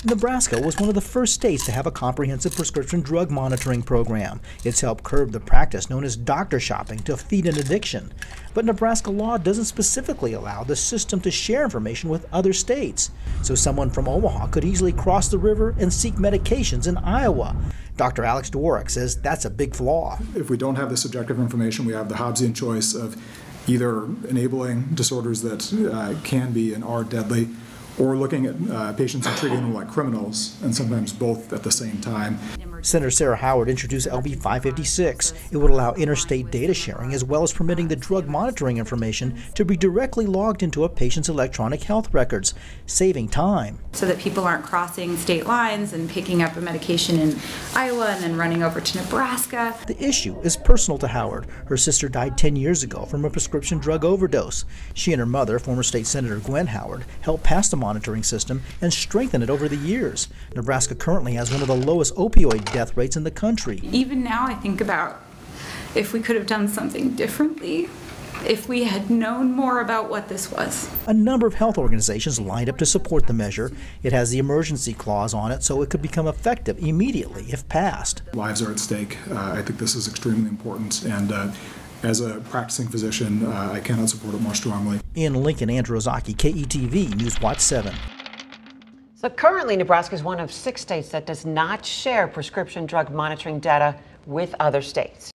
Nebraska was one of the first states to have a comprehensive prescription drug monitoring program. It's helped curb the practice known as doctor shopping to feed an addiction. But Nebraska law doesn't specifically allow the system to share information with other states. So someone from Omaha could easily cross the river and seek medications in Iowa. Dr. Alex Dworek says that's a big flaw. If we don't have this objective information, we have the Hobbesian choice of either enabling disorders that can be and are deadly, or looking at patients and treating them like criminals, and sometimes both at the same time. Senator Sarah Howard introduced LB 556. It would allow interstate data sharing as well as permitting the drug monitoring information to be directly logged into a patient's electronic health records, saving time. So that people aren't crossing state lines and picking up a medication in Iowa and then running over to Nebraska. The issue is personal to Howard. Her sister died 10 years ago from a prescription drug overdose. She and her mother, former state Senator Gwen Howard, helped pass the monitoring system and strengthen it over the years. Nebraska currently has one of the lowest opioid death rates in the country. Even now I think about if we could have done something differently, if we had known more about what this was. A number of health organizations lined up to support the measure. It has the emergency clause on it, so it could become effective immediately if passed. Lives are at stake. I think this is extremely important, and as a practicing physician, I cannot support it more strongly. In Lincoln, Andrew Ozaki, KETV News Watch 7. So currently, Nebraska is one of 6 states that does not share prescription drug monitoring data with other states.